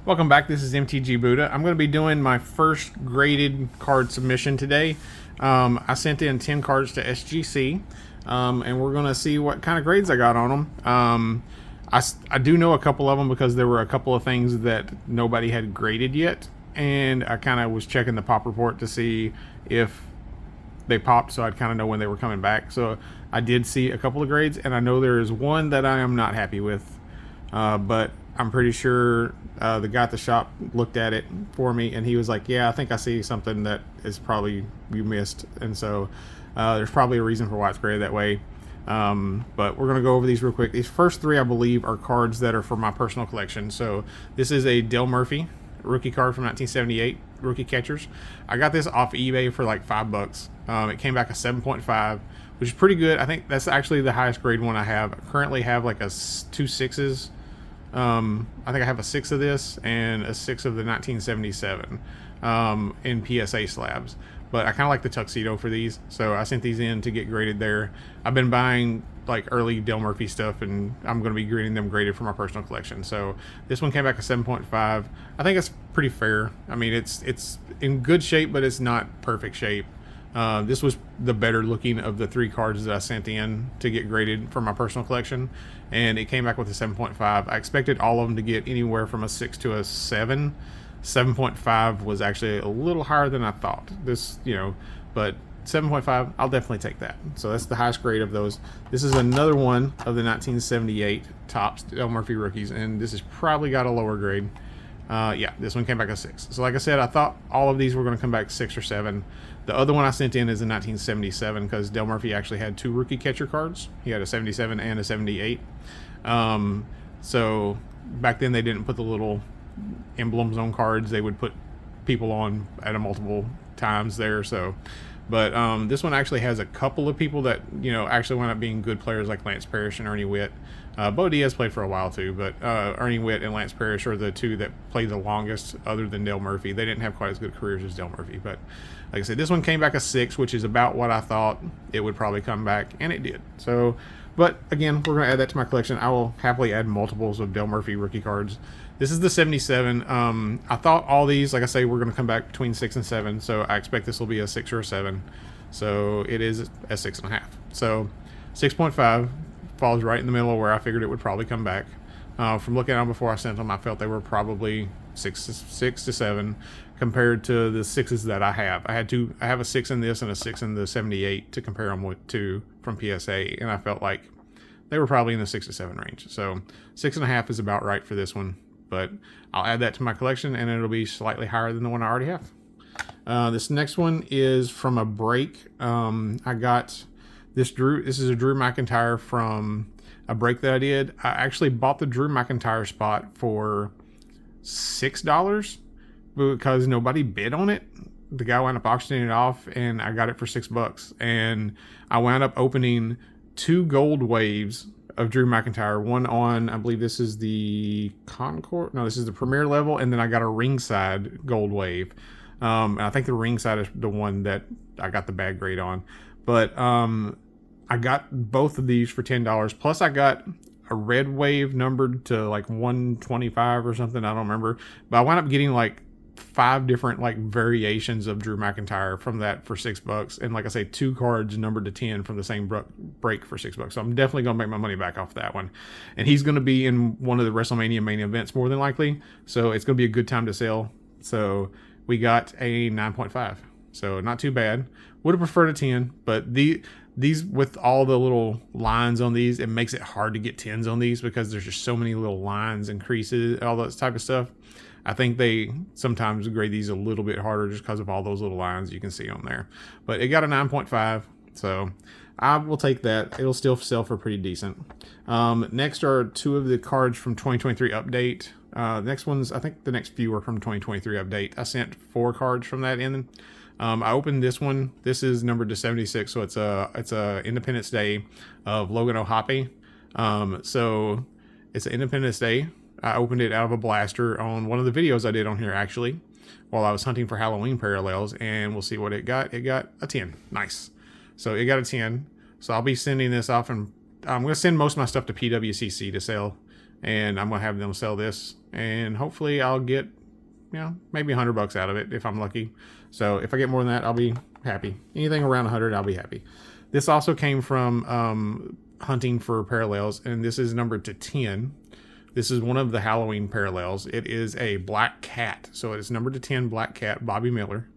Welcome back. This is MTG Buddha. I'm going to be doing my first graded card submission today. I sent in 10 cards to SGC, and we're going to see what kind of grades I got on them. I do know a couple of them because there were a couple of things that nobody had graded yet, and I kind of was checking the pop report to see if they popped, so I'd kind of know when they were coming back. So I did see a couple of grades, and I know there is one that I am not happy with, but I'm pretty sure the guy at the shop looked at it for me, and he was like, yeah, I think I see something that is probably you missed. And so there's probably a reason for why it's graded that way. But we're going to go over these real quick. These first three, I believe, are cards that are for my personal collection. So this is a Dale Murphy rookie card from 1978, rookie catchers. I got this off eBay for like $5. It came back a 7.5, which is pretty good. I think that's actually the highest grade one I have. I currently have like two sixes. I think I have a 6 of this and a 6 of the 1977 in PSA slabs. But I kind of like the tuxedo for these, so I sent these in to get graded there. I've been buying like early Dale Murphy stuff, and I'm going to be getting them graded for my personal collection. So this one came back a 7.5. I think it's pretty fair. I mean, it's in good shape, but it's not perfect shape. This was the better looking of the three cards that I sent in to get graded for my personal collection, and it came back with a 7.5. I expected all of them to get anywhere from a 6 to a 7. 7.5 was actually a little higher than I thought. But 7.5, I'll definitely take that. So that's the highest grade of those. This is another one of the 1978 Topps Dale Murphy rookies, and this has probably got a lower grade. Yeah, this one came back a 6. So like I said, I thought all of these were going to come back 6 or 7. The other one I sent in is a 1977 because Dale Murphy actually had 2 rookie catcher cards. He had a 77 and a 78. So back then they didn't put the little emblems on cards. They would put people on at a multiple times there. But this one actually has a couple of people that actually wound up being good players, like Lance Parrish and Ernie Witt. Bo Diaz played for a while too, but Ernie Witt and Lance Parrish are the two that played the longest other than Dale Murphy. They didn't have quite as good careers as Dale Murphy, but like I said, this one came back a 6, which is about what I thought it would probably come back, and it did. So, but again, we're going to add that to my collection. I will happily add multiples of Dale Murphy rookie cards. This is the 77. I thought all these, like I say, were going to come back between 6 and 7, so I expect this will be a 6 or a 7. So it is a 6.5. So 6.5 falls right in the middle of where I figured it would probably come back. From looking at them before I sent them, I felt they were probably 6 to 7 compared to the 6s that I have. I have a 6 in this and a 6 in the 78 to compare them to from PSA, and I felt like they were probably in the 6 to 7 range. So 6.5 is about right for this one, but I'll add that to my collection, and it'll be slightly higher than the one I already have. This next one is from a break. I got this This is a Drew McIntyre from a break that I did. I actually bought the Drew McIntyre spot for $6 because nobody bid on it. The guy wound up auctioning it off, and I got it for $6. And I wound up opening 2 gold waves of Drew McIntyre. One on, I believe this is the Concord. No, this is the Premier level, and then I got a ringside gold wave. And I think the ringside is the one that I got the bad grade on. But I got both of these for $10. Plus I got a red wave numbered to like 125 or something. I don't remember. But I wound up getting like 5 different like variations of Drew McIntyre from that for $6. And like I say, 2 cards numbered to 10 from the same break for $6. So I'm definitely going to make my money back off that one. And he's going to be in one of the WrestleMania main events more than likely. So it's going to be a good time to sell. So we got a 9.5. So not too bad. Would have preferred a 10, but these with all the little lines on these, it makes it hard to get 10s on these because there's just so many little lines and creases, all that type of stuff. I think they sometimes grade these a little bit harder just because of all those little lines you can see on there. But it got a 9.5, so I will take that. It'll still sell for pretty decent. Next are 2 of the cards from 2023 update. Next ones, I think the next few are from 2023 update. I sent 4 cards from that in. I opened this one. This is numbered to 76, so it's a Independence Day of Logan O'Hoppe. So it's an Independence Day. I opened it out of a blaster on one of the videos I did on here actually, while I was hunting for Halloween parallels, and we'll see what it got. It got a 10. Nice. So it got a 10. So I'll be sending this off, and I'm going to send most of my stuff to PWCC to sell and I'm gonna have them sell this, and hopefully I'll get, you know, maybe $100 out of it if I'm lucky. So if I get more than that, I'll be happy. Anything around 100, I'll be happy. This also came from hunting for parallels, and this is numbered to 10. This is one of the Halloween parallels. It is a black cat, so it is numbered to 10, black cat, Bobby Miller.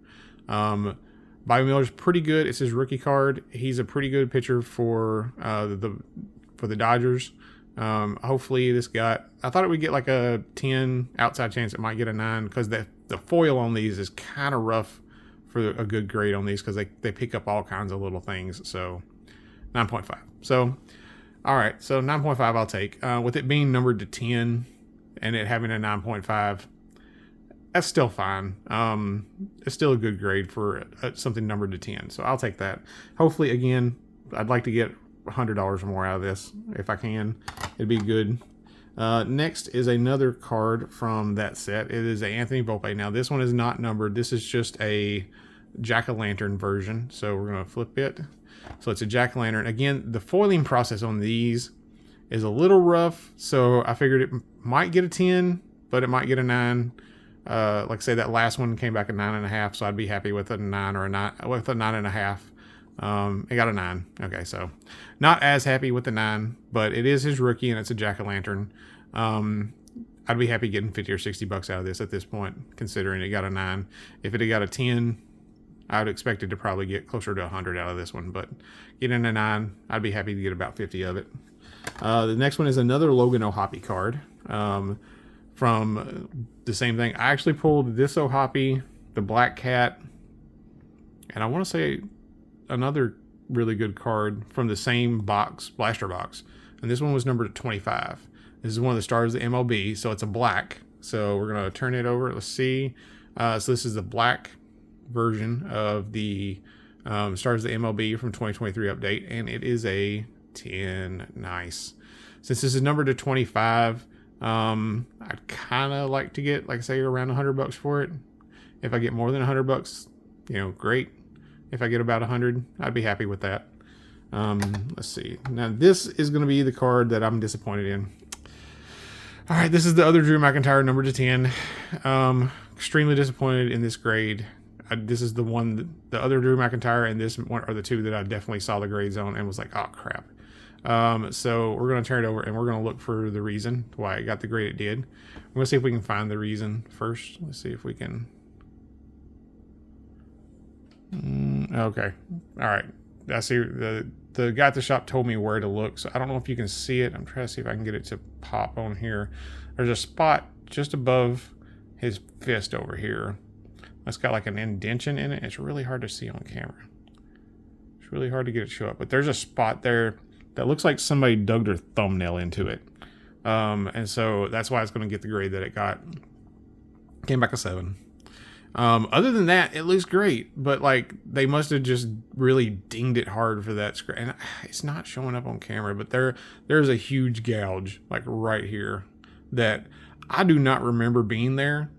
Bobby Miller's pretty good. It's his rookie card. He's a pretty good pitcher for the Dodgers. Hopefully this I thought it would get like a 10, outside chance it might get a 9, because the foil on these is kind of rough for a good grade on these, because they pick up all kinds of little things. So 9.5. So all right, so 9.5 I'll take. With it being numbered to 10 and it having a 9.5, that's still fine. It's still a good grade for something numbered to 10. So I'll take that. Hopefully, again, I'd like to get $100 or more out of this if I can. It'd be good. Next is another card from that set. It is a Anthony Volpe. Now, this one is not numbered. This is just a jack-o'-lantern version. So we're going to flip it. So it's a jack-o'-lantern. Again, the foiling process on these is a little rough. So I figured it might get a 10, but it might get a 9. Like I say, that last one came back at 9.5, so I'd be happy with a 9 or a 9 with a 9.5. It got a 9. Okay, so not as happy with the 9, but it is his rookie and it's a jack-o'-lantern. I'd be happy getting 50 or $60 out of this at this point, considering it got a 9. If it had got a 10, I would expect it to probably get closer to 100 out of this one, but getting a 9, I'd be happy to get about 50 of it. The next one is another Logan O'Hoppe card. From the same thing. I actually pulled this O'Hoppe, the Black Cat, and I want to say another really good card from the same box, blaster box. And this one was numbered 25. This is one of the stars of the MLB, so it's a black. So we're going to turn it over. Let's see. So this is the black version of the stars of the MLB from 2023 update, and it is a 10. Nice. Since this is numbered to 25, I'd kind of like to get, like I say, around $100 for it. If I get more than $100, you know, great. If I get about 100, I'd be happy with that. Let's see. Now this is going to be the card that I'm disappointed in. All right, this is the other Drew McIntyre, number to 10. Extremely disappointed in this grade. This is the one, the other Drew McIntyre, and this one are the two that I definitely saw the grades on and was like, oh crap. So we're going to turn it over and we're going to look for the reason why it got the grade it did. I'm going to see if we can find the reason first. Let's see if we can. Okay. All right. I see the guy at the shop told me where to look, so I don't know if you can see it. I'm trying to see if I can get it to pop on here. There's a spot just above his fist over here. That's got like an indentation in it. It's really hard to see on camera. It's really hard to get it to show up, but there's a spot there that looks like somebody dug their thumbnail into it. And so that's why it's going to get the grade that it got. Came back a 7. Other than that, it looks great, but like they must have just really dinged it hard for that scratch. And it's not showing up on camera, but there's a huge gouge like right here that I do not remember being there.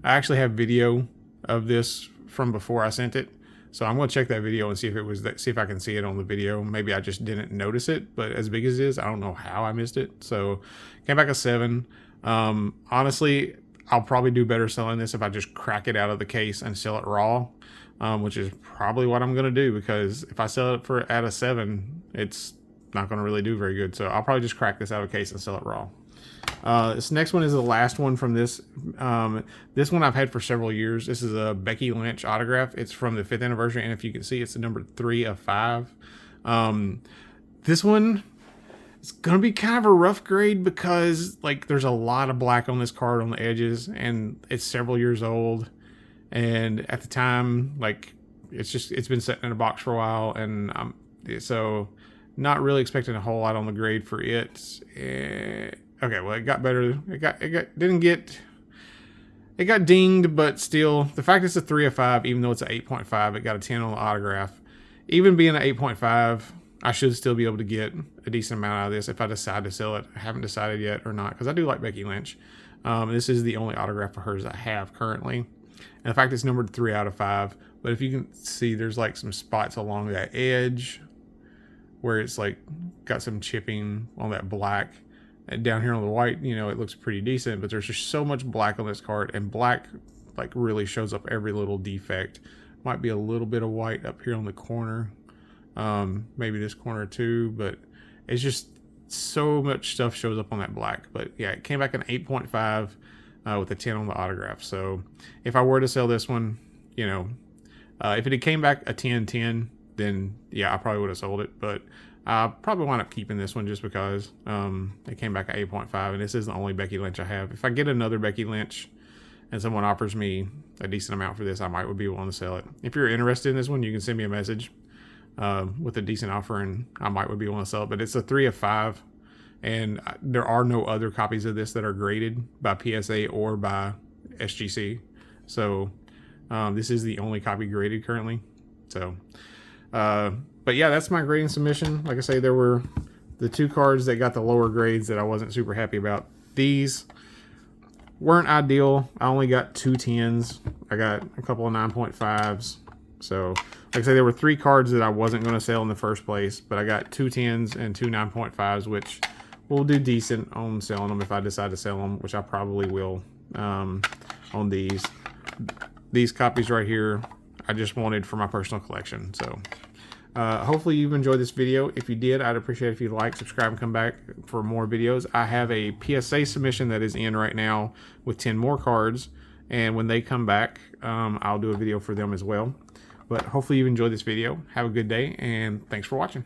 I actually have video of this from before I sent it. So I'm going to check that video and see if it was see if I can see it on the video. Maybe I just didn't notice it, but as big as it is, I don't know how I missed it. So came back a 7. Honestly, I'll probably do better selling this if I just crack it out of the case and sell it raw, which is probably what I'm going to do, because if I sell it at a 7, it's not going to really do very good. So I'll probably just crack this out of the case and sell it raw. This next one is the last one from this. This one I've had for several years. This is a Becky Lynch autograph. It's from the 5th anniversary, and if you can see, it's the number 3 of 5. This one, it's gonna be kind of a rough grade because like there's a lot of black on this card on the edges, and it's several years old. And at the time, like it's been sitting in a box for a while, and so not really expecting a whole lot on the grade for it. Okay, well, it got better. It got dinged, but still, the fact it's a 3 of 5, even though it's an 8.5, it got a 10 on the autograph. Even being an 8.5, I should still be able to get a decent amount out of this if I decide to sell it. I haven't decided yet or not, because I do like Becky Lynch. This is the only autograph of hers I have currently. And the fact it's numbered 3 out of 5, but if you can see, there's like some spots along that edge where it's like got some chipping on that black. down here on the white, you know, it looks pretty decent, but there's just so much black on this card, and black like really shows up every little defect. Might be a little bit of white up here on the corner, maybe this corner too, but it's just so much stuff shows up on that black. But yeah, it came back an 8.5 with a 10 on the autograph. So if I were to sell this one, you know, if it had came back a 10-10, then yeah, I probably would have sold it, but I probably wind up keeping this one just because it came back at 8.5, and this is the only Becky Lynch I have. If I get another Becky Lynch and someone offers me a decent amount for this, I might be willing to sell it. If you're interested in this one, you can send me a message with a decent offer, and I might be willing to sell it. But it's a 3 of 5, and there are no other copies of this that are graded by PSA or by SGC. So this is the only copy graded currently. So, but yeah, that's my grading submission. Like I say, there were the 2 cards that got the lower grades that I wasn't super happy about. These weren't ideal. I only got 2 10s. I got a couple of 9.5s. So, like I say, there were 3 cards that I wasn't going to sell in the first place, but I got 2 10s and 2 9.5s, which will do decent on selling them if I decide to sell them, which I probably will on these. These copies right here, I just wanted for my personal collection. So, hopefully you've enjoyed this video. If you did, I'd appreciate it if you like, subscribe, and come back for more videos. I have a PSA submission that is in right now with 10 more cards, and when they come back, I'll do a video for them as well. But hopefully you've enjoyed this video. Have a good day, and thanks for watching.